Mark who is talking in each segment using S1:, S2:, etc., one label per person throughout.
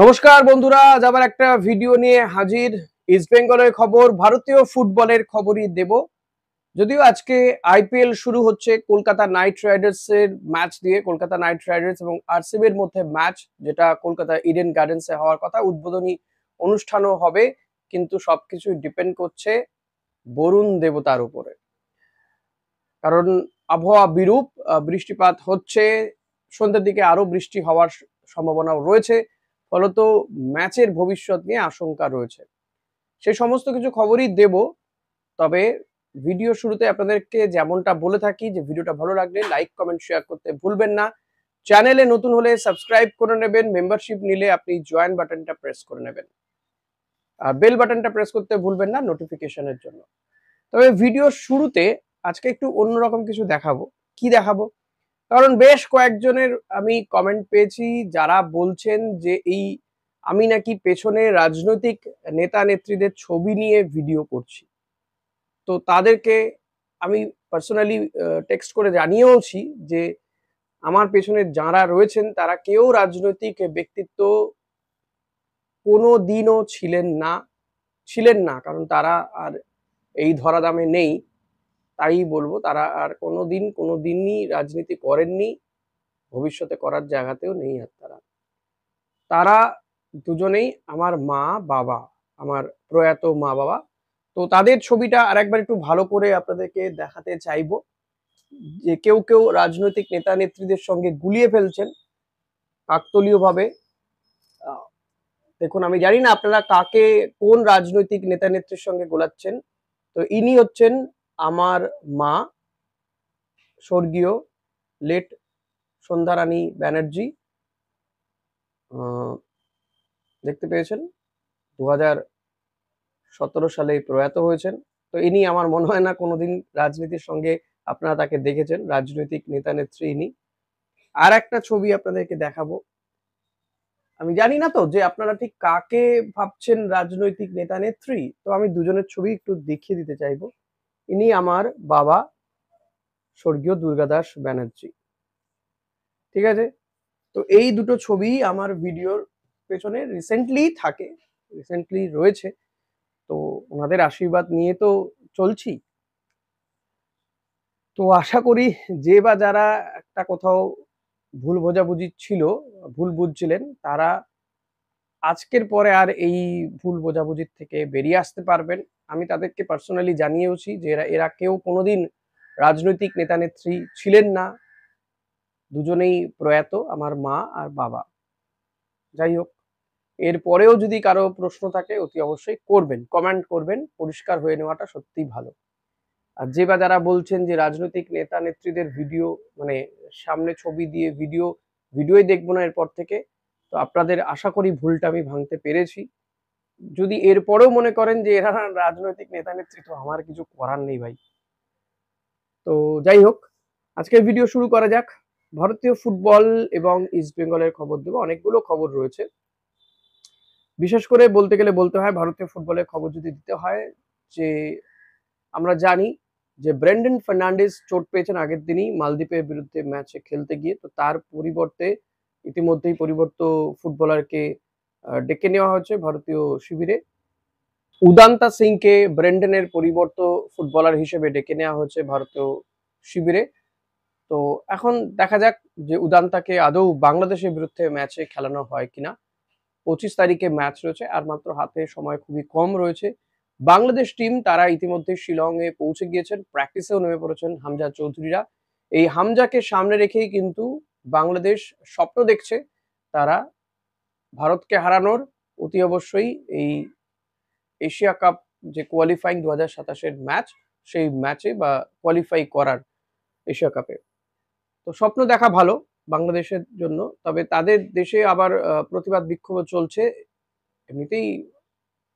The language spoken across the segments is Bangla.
S1: নমস্কার বন্ধুরা, আজ আবার একটা ভিডিও নিয়ে হাজির। ইস্ট বেঙ্গলের খবর, ভারতীয় ফুটবলের খবরই দেব। যদিও আজকে আইপিএল শুরু হচ্ছে কলকাতা নাইট রাইডার্স এর ম্যাচ দিয়ে। কলকাতা নাইট রাইডার্স এবং আরসিবি এর মধ্যে ম্যাচ, যেটা কলকাতা ইডেন গার্ডেন্সে হওয়ার কথা। উদ্বোধনী অনুষ্ঠানও হবে, কিন্তু সবকিছু ডিপেন্ড করছে বরুণ দেবতার উপরে। কারণ আবহাওয়া বিরূপ, বৃষ্টিপাত হচ্ছে, সন্ধ্যের দিকে আরো বৃষ্টি হওয়ার সম্ভাবনাও রয়েছে। ফলত ম্যাচের ভবিষ্যৎ নিয়ে আশঙ্কা রয়েছে। সে সমস্ত কিছু খবরই দেব। তবে ভিডিও শুরুতে আপনাদেরকে যেমনটা বলে থাকি যে ভিডিওটা ভালো লাগলে লাইক, কমেন্ট, শেয়ার করতে ভুলবেন না। চ্যানেলে নতুন হলে সাবস্ক্রাইব করে নেবেন। মেম্বারশিপ নিলে আপনি জয়েন বাটনটা প্রেস করে নেবেন, আর বেল বাটনটা প্রেস করতে ভুলবেন না নোটিফিকেশনের জন্য। তবে ভিডিওর শুরুতে আজকে একটু অন্যরকম কিছু দেখাবো। কি দেখাবো? কারণ বেশ কয়েকজনের আমি কমেন্ট পেয়েছি যারা বলছেন যে আমি নাকি পেছনে রাজনৈতিক নেতা নেত্রীদের ছবি নিয়ে ভিডিও করছি। তো তাদেরকে আমি পার্সোনালি টেক্সট করে জানিয়েওছি যে আমার পেছনে যারা রয়েছেন তারা কেউ রাজনৈতিক ব্যক্তিত্ব কোনো দিনও ছিলেন না, কারণ তারা আর এই ধরাধামে নেই। তাই বলবো, তারা আর কোনোদিনই রাজনীতি করেননি, ভবিষ্যতে করার জায়গাতেও নেই। আর তারা দুজনেই আমার মা বাবা, আমার প্রয়াত মা বাবা। তো তাদের ছবিটা আরেকবার একটু ভালো করে আপনাদেরকে দেখাতে চাইবো, যে কেউ রাজনৈতিক নেতা নেত্রীদের সঙ্গে গুলিয়ে ফেলছেন কাকতলীয় ভাবে। দেখুন, আমি জানি না আপনারা কাকে, কোন রাজনৈতিক নেতা নেত্রীর সঙ্গে গোলাচ্ছেন। তো ইনি হচ্ছেন আমার মা, স্বর্গীয় লেট সন্ধ্যারানী ব্যানার্জি। দেখতে পেয়েছেন, 2017 সালে প্রয়াত হয়েছেন। তো ইনি, আমার মনে হয় না কোনোদিন রাজনীতির সঙ্গে আপনারা তাকে দেখেছেন, রাজনৈতিক নেতা নেত্রী ইনি। আর একটা ছবি আপনাদেরকে দেখাবো। আমি জানি না তো যে আপনারা ঠিক কাকে ভাবছেন রাজনৈতিক নেতা নেত্রী। তো আমি দুজনের ছবি একটু দেখিয়ে দিতে চাইবো। ইনি আমার বাবা, স্বর্গীয় দুর্গাদাস ব্যানার্জি। ঠিক আছে? তো এই দুটো ছবি আমার ভিডিওর পেছনে রিসেন্টলি রয়েছে। তো ওনাদের আশীর্বাদ নিয়ে তো চলছি। তো আশা করি যে বা যারা একটা কোথাও ভুল বুঝছিলেন, তারা আজকের পরে আর এই ভুল বোঝাবুঝির থেকে বেরিয়ে আসতে পারবেন। আমি তাদেরকে পার্সোনালি জানিয়েওছি যে এরা কেউ কোনোদিন রাজনৈতিক নেতা নেত্রী ছিলেন না। দুজনেই প্রয়াত, আমার মা আর বাবা। যাই হোক, এরপরেও যদি কারো প্রশ্ন থাকে অতি অবশ্যই কমেন্ট করবেন। পরিষ্কার হয়ে নেওয়াটা সত্যিই ভালো। আর যে বা যারা বলছেন যে রাজনৈতিক নেতা নেত্রীদের ভিডিও, মানে সামনে ছবি দিয়ে ভিডিওই দেখবো না এরপর থেকে, তো আপনাদের আশা করি ভুলটা আমি ভাঙতে পেরেছি। যদি এরপরেও মনে করেন যে এরা রাজনৈতিক নেতা নেত্রী, তো আমার কিছু করার নেই ভাই। তো যাই হোক, আজকের ভিডিও শুরু করা যাক। ভারতীয় ফুটবল এবং ইস্ট বেঙ্গলের খবর দেবো। অনেকগুলো খবর রয়েছে। বিশেষ করে বলতে গেলে বলতে হয়, ভারতীয় ফুটবলের খবর যদি দিতে হয়, যে আমরা জানি যে ব্রেন্ডন ফার্নান্ডেজ চোট পেয়েছেন আগের দিনই মালদ্বীপের বিরুদ্ধে ম্যাচে খেলতে গিয়ে। তো তার পরিবর্তে ইতিমধ্যেই পরিবর্তিত ফুটবলারকে ডেকে নেওয়া হয়েছে ভারতীয় শিবিরে। উদান্তা সিংকে ব্রেন্ডনের পরিবর্তিত ফুটবলার হিসেবে ডেকে নেওয়া হয়েছে ভারতীয় শিবিরে। তো এখন দেখা যাক যে উদান্তাকে আদৌ বাংলাদেশের বিরুদ্ধে ম্যাচে খেলানো হয় কিনা। 25 তারিখে ম্যাচ রয়েছে, আর মাত্র হাতে সময় খুবই কম রয়েছে। বাংলাদেশ টিম তারা ইতিমধ্যে শিলংয়ে পৌঁছে গিয়েছেন, প্র্যাকটিসেও নেমে পড়েছেন হামজা চৌধুরীরা। এই হামজাকে সামনে রেখেই কিন্তু বাংলাদেশ স্বপ্ন দেখছে তারা ভারতকে হারানোর। অতি অবশ্যই এই এশিয়া কাপ যে কোয়ালিফাইং 2027-এর ম্যাচ, সেই ম্যাচে বা কোয়ালিফাই করার এশিয়া কাপে। তো স্বপ্ন দেখা ভালো বাংলাদেশের জন্য। তবে তাদের দেশে আবার প্রতিবাদ বিক্ষোভ চলছে। এমনিতেই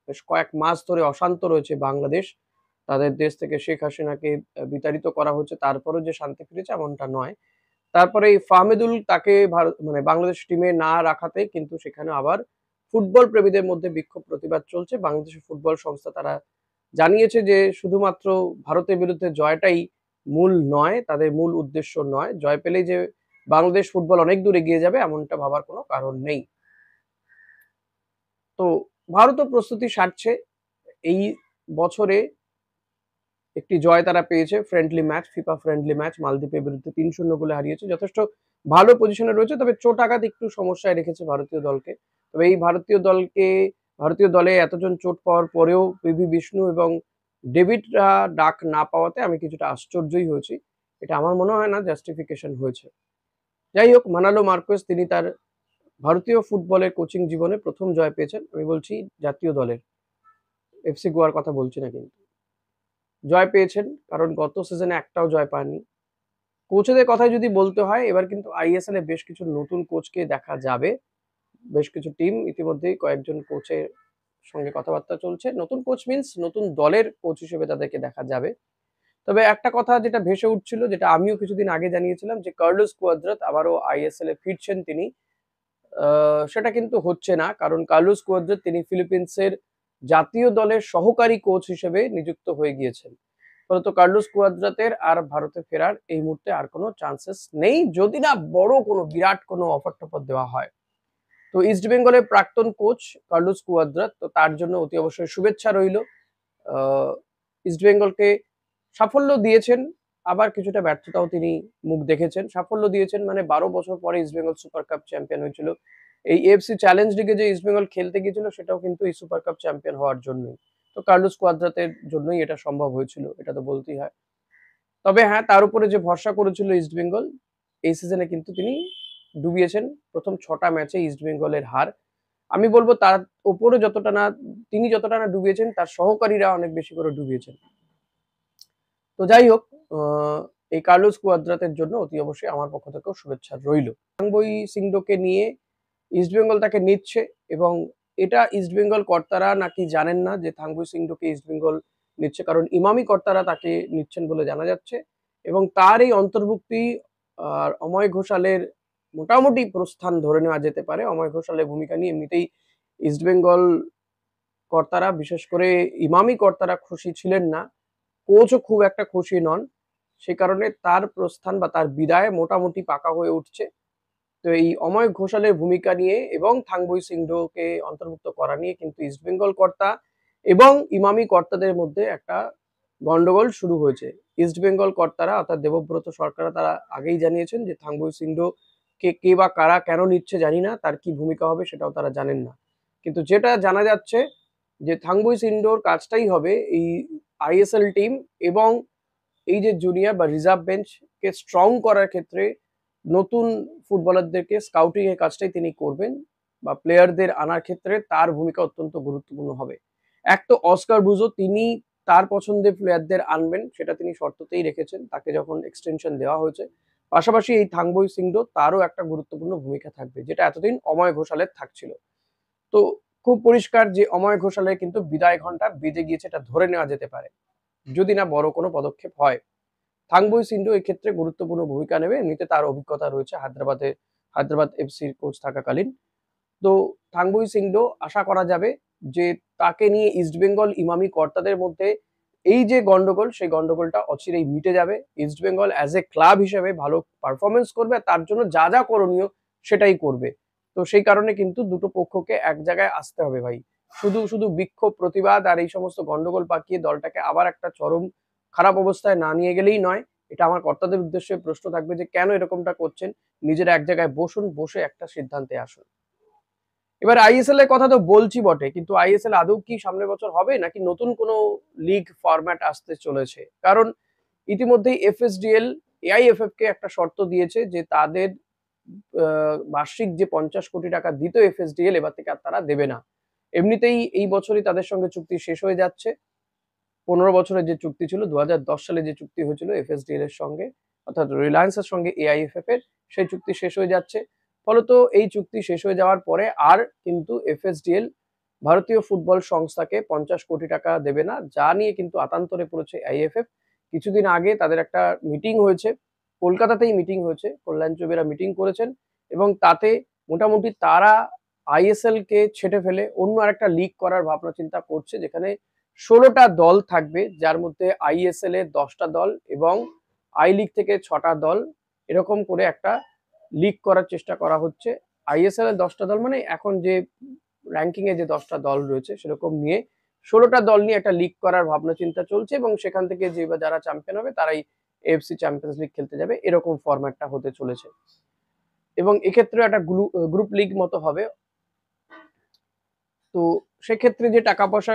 S1: বেশ কয়েক মাস ধরে অশান্ত রয়েছে বাংলাদেশ। তাদের দেশ থেকে শেখ হাসিনাকে বিতাড়িত করা হচ্ছে, তারপরেও যে শান্তি ফিরেছে এমনটা নয়। তারপরে এই ফাহমিদুল তাকে মানে বাংলাদেশ টিমে না রাখাতে কিন্তু সেখানে আবার ফুটবল প্রেমীদের মধ্যে বিক্ষোভ প্রতিবাদ চলছে। বাংলাদেশের ফুটবল সংস্থা তারা জানিয়েছে যে শুধুমাত্র ভারতের বিরুদ্ধে জয়টাই মূল নয়, তাদের মূল উদ্দেশ্য নয়। জয় পেলেই যে বাংলাদেশ ফুটবল অনেক দূর এগিয়ে যাবে এমনটা ভাবার কোনো কারণ নেই। তো ভারতও প্রস্তুতি সারছে। এই বছরে একটি জয় তারা পেয়েছে, friendly match, FIFA friendly match, মালদ্বীপের বিরুদ্ধে ৩-০ গোলে হারিয়েছে। যথেষ্ট ভালো পজিশনে রয়েছে, তবে চোট আঘাত একটু সমস্যায় রেখেছে ভারতীয় দলকে। তবে এই ভারতীয় দলে এতজন চোট পাওয়ার পরেও পিভি বিষ্ণু এবং ডেভিডরা ডাক না পাওয়াতে আমি কিছুটা আশ্চর্যই হয়েছি। এটা আমার মনে হয় না জাস্টিফিকেশন হয়েছে। যাই হোক, মানালো মার্কোয়েস তিনি তার ভারতীয় ফুটবলের কোচিং জীবনে প্রথম জয় পেয়েছেন। আমি বলছি জাতীয় দলের, এফসি গোয়ার কথা বলছি না কিন্তু। জয় পেয়েছেন, কারণ গত সিজনে একটাও জয় পাননি। কোচেদের কথাই যদি বলতে হয়, এবার কিন্তু আইএসএল এ বেশ কিছু নতুন কোচকে দেখা যাবে। বেশ কিছু টিম ইতিমধ্যেই কয়েকজন কোচের সঙ্গে কথাবার্তা চলছে। নতুন কোচ মিন্স নতুন দলের কোচ হিসেবে তাদেরকে দেখা যাবে। তবে একটা কথা যেটা ভেসে উঠছিল, যেটা আমিও কিছুদিন আগে জানিয়েছিলাম, যে কার্লোস কুয়াদ্রাত আবারও আইএসএল এ ফিরছেন তিনি। সেটা কিন্তু হচ্ছে না, কারণ কার্লোস কুয়াদ্রাত তিনি ফিলিপিন্সের জাতীয় দলের সহকারী কোচ হিসেবে নিযুক্ত হয়ে গিয়েছেন। ফলত কার্লোস কুয়াদ্রাতের আর ভারতে ফেরার এই মুহূর্তে আর কোনো চান্সেস নেই, যদি না বড় কোনো বিরাট কোনো অফার টফার দেওয়া হয়। তো ইস্ট বেঙ্গলের প্রাক্তন কোচ কার্লোস কুয়াদ্রাত, তো তার জন্য অতি অবশ্যই শুভেচ্ছা রইল। ইস্ট বেঙ্গলকে সাফল্য দিয়েছেন, আবার কিছুটা ব্যর্থতাও তিনি মুখ দেখেছেন। সাফল্য দিয়েছেন মানে ১২ বছর পরে east Bengal super cup champion হয়েছিল। এই এএফসি চ্যালেঞ্জ লিগে যে ইস্ট বেঙ্গল খেলতে গিয়েছিল, সেটাও কিন্তু এই সুপার কাপ চ্যাম্পিয়ন হওয়ার জন্যই। তো কার্লোস কুয়াদ্রাতের জন্যই এটা সম্ভব হয়েছিল, এটা তো বলতেই হয়। তবে হ্যাঁ, তার উপরে যে ভরসা করেছিল ইস্ট বেঙ্গল, এই সিজনে কিন্তু তিনি ডুবিয়েছেন। প্রথম ৬টা ম্যাচে ইস্ট বেঙ্গলের হার। আমি বলবো তার উপরে যতটা না তিনি যতটা না ডুবিয়েছেন, তার সহকারীরা অনেক বেশি করে ডুবিয়েছেন। তো যাই হোক, এই কার্লোস কুয়াদ্রাতের জন্য অতি অবশ্যই আমার পক্ষ থেকেও শুভেচ্ছা রইল। থাংবই সিংডোকে নিয়ে ইস্টবেঙ্গল তাকে নিচ্ছে, এবং এটা ইস্টবেঙ্গল কর্তারা নাকি জানেন না যে থাংবই সিংডোকে ইস্টবেঙ্গল নিচ্ছে, কারণ ইমামি কর্তারা তাকে নিচ্ছেন বলে জানা যাচ্ছে। এবং তার এই অন্তর্ভুক্তি আর অময় ঘোষালের মোটামুটি প্রস্থান ধরে নেওয়া যেতে পারে। অময় ঘোষালের ভূমিকা নিয়ে এমনিতেই ইস্টবেঙ্গল কর্তারা, বিশেষ করে ইমামি কর্তারা খুশি ছিলেন না। কোচও খুব একটা খুশি নন। সে কারণে তার প্রস্থান বা তার বিদায় মোটামুটি পাকা হয়ে উঠছে। তো এই অময় ঘোষালের ভূমিকা নিয়ে এবং থাংবই সিংডোকে অন্তর্ভুক্ত করা নিয়ে কিন্তু ইস্টবেঙ্গল কর্তা এবং ইমামি কর্তাদের মধ্যে একটা গন্ডগোল শুরু হয়েছে। ইস্টবেঙ্গল কর্তারা অর্থাৎ দেবব্রত সরকার তারা আগেই জানিয়েছেন যে থাংবই সিংডো কে বা কারা কেন নিচ্ছে জানি না, তার কি ভূমিকা হবে সেটাও তারা জানেন না। কিন্তু যেটা জানা যাচ্ছে যে থাংবই সিংডোর কাজটাই হবে এই আইএসএল টিম এবং এই যে জুনিয়র বা রিজার্ভ বেঞ্চকে স্ট্রং করার ক্ষেত্রে নতুন ফুটবলারদেরকে স্কাউটিং এর কাজটাই তিনি করবেন, বা প্লেয়ারদের আনার ক্ষেত্রে তার ভূমিকা অত্যন্ত গুরুত্বপূর্ণ হবে। এক তো অস্কার ব্রুজো, তিনি তার পছন্দের প্লেয়ারদের আনবেন, সেটা তিনি শর্ততেই রেখেছেন তাকে যখন এক্সটেনশন দেওয়া হয়েছে। পাশাপাশি এই থাংবই সিংডো তারও একটা গুরুত্বপূর্ণ ভূমিকা থাকবে, যেটা এতদিন অময় ঘোষালের থাকছিল। তো খুব পরিষ্কার যে অময় ঘোষালের কিন্তু বিদায় ঘন্টা বেজে গিয়েছে, এটা ধরে নেওয়া যেতে পারে, যদি না বড় কোনো পদক্ষেপ হয়। থাংবই সিংডো এক্ষেত্রে গুরুত্বপূর্ণ ভূমিকা নেবে, এমনিতে তার অভিজ্ঞতা রয়েছে হায়দ্রাবাদ এফসির কোচ থাকাকালীন। তো থাংবই সিংডো আশা করা যাবে যে তাকে নিয়ে ইস্টবেঙ্গল ইমামি কর্তাদের মধ্যে এই যে গন্ডগোল, সেই গন্ডগোলটা অচিরেই মিটে যাবে। ইস্টবেঙ্গল অ্যাজ এ ক্লাব হিসেবে ভালো পারফরমেন্স করবে, তার জন্য যা যা করণীয় সেটাই করবে। তো সেই কারণে কিন্তু দুটো পক্ষকে এক জায়গায় আসতে হবে ভাই। শুধু শুধু বিক্ষোভ, প্রতিবাদ আর এই সমস্ত গন্ডগোল পাকিয়ে দলটাকে আবার একটা চরম খারাপ অবস্থায় না নিয়ে গেলেই নয়। এটা আমার কর্তাদের উদ্দেশ্যে প্রশ্ন থাকবে যে কেন এরকমটা করছেন। নিজেরা এক জায়গায় বসুন, বসে একটা সিদ্ধান্তে আসুন। এবার আইএসএল এর কথা তো বলছি বটে, কিন্তু আইএসএল আদৌ কি সামনের বছর হবে, নাকি নতুন কোনো লিগ ফরম্যাট আসতে চলেছে? কারণ ইতিমধ্যেই এফএসডিএল এআইএফএফ কে একটা শর্ত দিয়েছে যে তাদের বার্ষিক যে ৫০ কোটি টাকা দিত এফএসডিএল, এবার থেকে আর তারা দেবে না। এমনিতেই এই বছরই তাদের সঙ্গে চুক্তি শেষ হয়ে যাচ্ছে। ১৫ বছরের যে চুক্তি ছিল, ২০১০ সালে যে চুক্তি হয়েছিল এফএসডিএল এর সঙ্গে, অর্থাৎ রিলায়েন্সের সঙ্গে এআইএফএফ এর, সেই চুক্তি শেষ হয়ে যাচ্ছে। ফলত এই চুক্তি শেষ হয়ে যাওয়ার পরে আর কিন্তু এফএসডিএল ভারতীয় ফুটবল সংস্থাকে ৫০ কোটি টাকা দেবে না, যা নিয়ে কিন্তু আতান্তরে পড়েছে আইএফএফ। কিছুদিন আগে তাদের একটা মিটিং হয়েছে, কলকাতাতেই মিটিং হয়েছে, কল্যাণ চৌবেরা মিটিং করেছেন, এবং তাতে মোটামুটি তারা আইএসএল কে ছেঁটে ফেলে অন্য আরেকটা লিগ করার ভাবনা চিন্তা করছে, যেখানে ১৬টা দল থাকবে, যার মধ্যে আইএসএল এর ১০টা দল এবং আই লিগ থেকে ৬টা দল, এরকম করে একটা লিগ করার চেষ্টা করা হচ্ছে। আইএসএল এর ১০টা দল মানে এখন যে র্যাঙ্কিং এ যে 10টা দল রয়েছে সেরকম নিয়ে 16টা দল নিয়ে একটা লিগ করার ভাবনা চিন্তা চলছে, এবং সেখান থেকে যে বা যারা চ্যাম্পিয়ন হবে তারাই এএফসি চ্যাম্পিয়ন্স লিগ খেলতে যাবে, এরকম ফরম্যাটটা হতে চলেছে। এবং এক্ষেত্রে একটা গ্রুপ লিগ মতো হবে। তো সেক্ষেত্রে যে টাকা পয়সা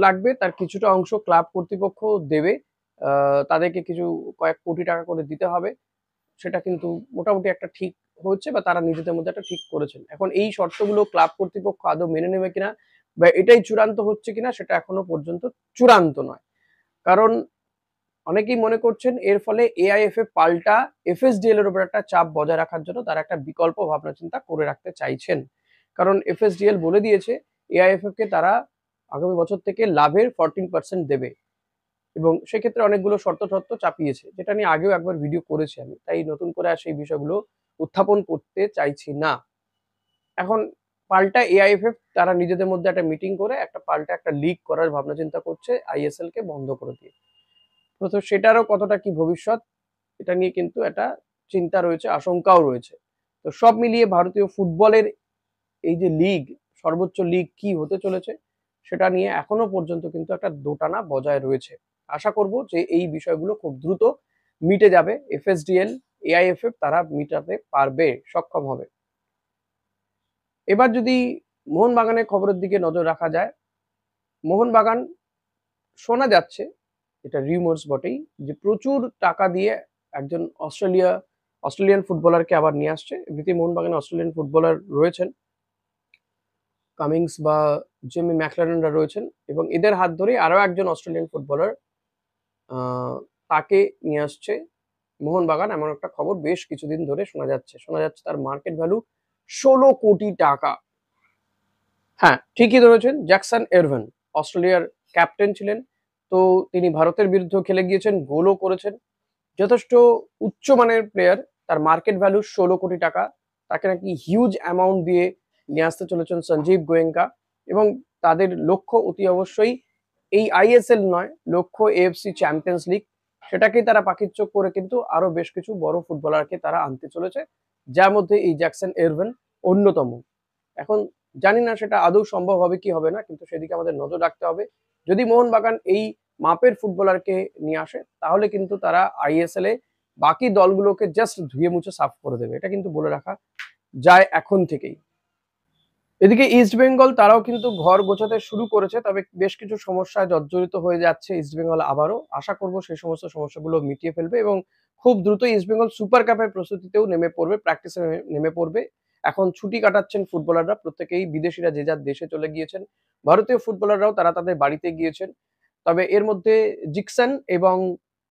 S1: লাগবে তার কিছুটা অংশ ক্লাব কর্তৃপক্ষ দেবে, তাদেরকে কিছু কয়েক কোটি টাকা করে দিতে হবে। সেটা কিন্তু মোটামুটি একটা ঠিক হচ্ছে, বা তারা নিজেদের মধ্যে একটা ঠিক করেছেন। এখন এই শর্তগুলো ক্লাব কর্তৃপক্ষ আদৌ মেনে নেবে কিনা বা এটাই চূড়ান্ত হচ্ছে কিনা সেটা এখনো পর্যন্ত চূড়ান্ত নয়। কারণ অনেকেই মনে করছেন এর ফলে এআইএফএ পাল্টা এফএসডিএল এর উপর একটা চাপ বজায় রাখার জন্য তারা একটা বিকল্প ভাবনা চিন্তা করে রাখতে চাইছেন। কারণ এফএসডিএল বলে দিয়েছে এআইএফএফ কে তারা আগামী বছর থেকে লাভের 14% দেবে, এবং সেক্ষেত্রে অনেকগুলো শর্ত চাপিয়েছে, যেটা নিয়ে আগেও একবার ভিডিও করেছি আমি, তাই নতুন করে আর সেই বিষয়গুলো উত্থাপন করতে চাইছি না। এখন পাল্টা এআইএফএফ তারা নিজেদের মধ্যে একটা মিটিং করে পাল্টা একটা লিগ করার ভাবনা চিন্তা করছে আইএসএল কে বন্ধ করে দিয়ে। তো সেটারও কতটা কি ভবিষ্যৎ, এটা নিয়ে কিন্তু একটা চিন্তা রয়েছে, আশঙ্কাও রয়েছে। তো সব মিলিয়ে ভারতীয় ফুটবলের এই যে লিগ, সর্বোচ্চ লিগ কি হতে চলেছে সেটা নিয়ে এখনো পর্যন্ত কিন্তু একটা দোটানা বজায় রয়েছে। আশা করব যে এই বিষয়গুলো খুব দ্রুত মিটে যাবে, এফএসডিএল এআইএফএফ তারা মিটাতে পারবে, সক্ষম হবে। এবার যদি মোহনবাগানের খবরের দিকে নজর রাখা যায়, মোহনবাগান শোনা যাচ্ছে, এটা রিউমার্স বটেই, যে প্রচুর টাকা দিয়ে একজন অস্ট্রেলিয়ান ফুটবলারকে আবার নিয়ে আসছে। এমনিতে মোহনবাগানে অস্ট্রেলিয়ান ফুটবলার রয়েছেন, কামিংস বা জেমি ম্যাকলারেনরা রয়েছেন, এবং এদের হাত ধরে আরো একজন অস্ট্রেলিয়ান ফুটবলার তাকে নিয়ে আসছে মোহনবাগান, এমন একটা খবর বেশ কিছুদিন ধরে শোনা যাচ্ছে। তার মার্কেট ভ্যালু 16 কোটি টাকা। হ্যাঁ, ঠিকই ধরেছেন, জ্যাকসন এরভিন অস্ট্রেলিয়ার ক্যাপ্টেন ছিলেন। তো তিনি ভারতের বিরুদ্ধেও খেলে গিয়েছেন, গোলও করেছেন, যথেষ্ট উচ্চমানের প্লেয়ার। তার মার্কেট ভ্যালু 16 কোটি টাকা। তাকে নাকি হিউজ অ্যামাউন্ট দিয়ে নিয়ে আসতে চলেছেন সঞ্জীব গোয়েঙ্কা, এবং তাদের লক্ষ্য অতি অবশ্যই এই আইএসএল নয়, লক্ষ্য এএফসি চ্যাম্পিয়ন্স লিগ। সেটাকেই তারা পাখির চোখ করে কিন্তু আরো বেশ কিছু বড় ফুটবলারকে তারা আনতে চলেছে, যার মধ্যে এই জ্যাকসন এরভিন অন্যতম। এখন জানি না সেটা আদৌ সম্ভব হবে কি হবে না, কিন্তু সেদিকে আমাদের নজর রাখতে হবে। যদি মোহনবাগান এই মাপের ফুটবলারকে নিয়ে আসে তাহলে কিন্তু তারা আইএসএল এ বাকি দলগুলোকে জাস্ট ধুয়ে মুছে সাফ করে দেবে, এটা কিন্তু বলে রাখা যায় এখন থেকেই। এদিকে ইস্ট বেঙ্গল তারাও কিন্তু ঘর গোছাতে শুরু করেছে, তবে বেশ কিছু সমস্যায় জর্জরিত হয়ে যাচ্ছে ইস্ট বেঙ্গল আবারও। আশা করব সেই সমস্ত সমস্যাগুলো মিটিয়ে ফেলবে, এবং খুব দ্রুত ইস্ট বেঙ্গল সুপার কাপের প্রস্তুতিতেও নেমে পড়বে, প্র্যাকটিসে নেমে পড়বে। এখন ছুটি কাটাচ্ছেন ফুটবলাররা, প্রত্যেকেই বিদেশিরা যে যার দেশে চলে গিয়েছেন, ভারতীয় ফুটবলাররাও তারা তাদের বাড়িতে গিয়েছেন। তবে এর মধ্যে জিকসন এবং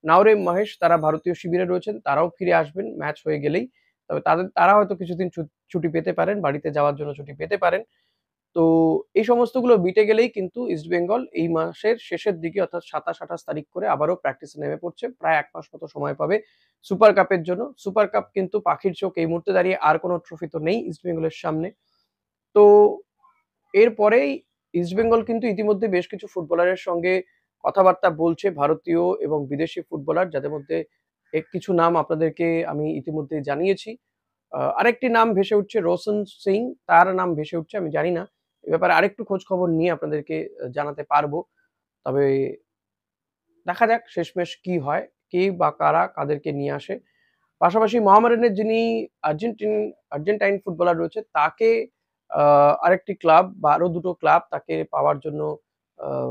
S1: নাওরেম মহেশ তারা ভারতীয় শিবিরে রয়েছেন, তারাও ফিরে আসবেন ম্যাচ হয়ে গেলেই। তবে তারা হয়তো কিছুদিন ছুটি পেতে পারেন, বাড়িতে যাওয়ার জন্য ছুটি পেতে পারেন। তো এই সমস্তগুলো মিটে গেলেই কিন্তু ইস্ট বেঙ্গল এই মাসের শেষের দিকে অর্থাৎ 27-28 তারিখ করে আবারও প্র্যাকটিসে নেমে পড়ছে। প্রায় 1 মাস মতো সময় পাবে সুপার কাপের জন্য। সুপার কাপ কিন্তু পাখির চোখ, এই মুহূর্তে দাঁড়িয়ে আর কোনো ট্রফি তো নেই ইস্ট বেঙ্গলের সামনে। তো এরপরেই ইস্ট বেঙ্গল কিন্তু ইতিমধ্যে বেশ কিছু ফুটবলারের সঙ্গে কথাবার্তা বলছে, ভারতীয় এবং বিদেশি ফুটবলার, যাদের মধ্যে কিছু নাম আপনাদেরকে আমি ইতিমধ্যে জানিয়েছি। আরেকটি নাম ভেসে উঠছে রোশন সিং, তার নাম ভেসে উঠছে, আমি জানি না, এ ব্যাপারে আরেকটু খোঁজ খবর নিয়ে আপনাদেরকে জানাতে পারবো। তবে দেখা যাক শেষমেশ কি হয়, কে বা কারা কাদেরকে নিয়ে আসে। পাশাপাশি মোহামেডানের যিনি আর্জেন্টাইন ফুটবলার রয়েছে তাকে আরেকটি ক্লাব বা আরো দুটো ক্লাব তাকে পাওয়ার জন্য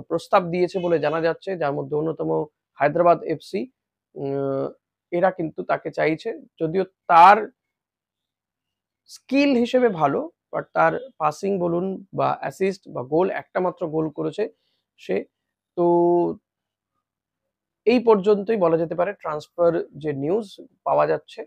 S1: প্রস্তাব দিয়েছে বলে জানা যাচ্ছে, যার মধ্যে অন্যতম হায়দ্রাবাদ এফসি। এরা কিন্তু তাকে চাইছে, যদিও তার স্কিল হিসেবে ভালো, বাট তার পাসিং বলুন বা অ্যাসিস্ট বা গোল, একটা মাত্র গোল করেছে সে। তো এই পর্যন্তই বলা যেতে পারে ট্রান্সফার যে নিউজ পাওয়া যাচ্ছে।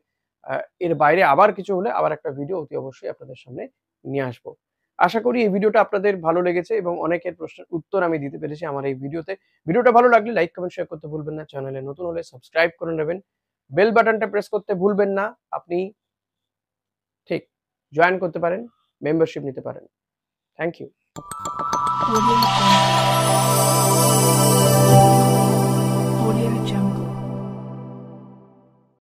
S1: এর বাইরে আবার কিছু হলে আবার একটা ভিডিও অতি অবশ্যই আপনাদের সামনে নিয়ে আসবো। আশা করি এই ভিডিওটা আপনাদের ভালো লেগেছে এবং অনেকের প্রশ্নের উত্তর আমি দিতে পেরেছি আমার এই ভিডিওতে। ভিডিওটা ভালো লাগলে লাইক, কমেন্ট, শেয়ার করতে ভুলবেন না। চ্যানেলে নতুন হলে সাবস্ক্রাইব করে নেবেন। বেল বাটনটা প্রেস করতে ভুলবেন না। আপনি ঠিক জয়েন করতে পারেন, মেম্বারশিপ নিতে পারেন। Thank you.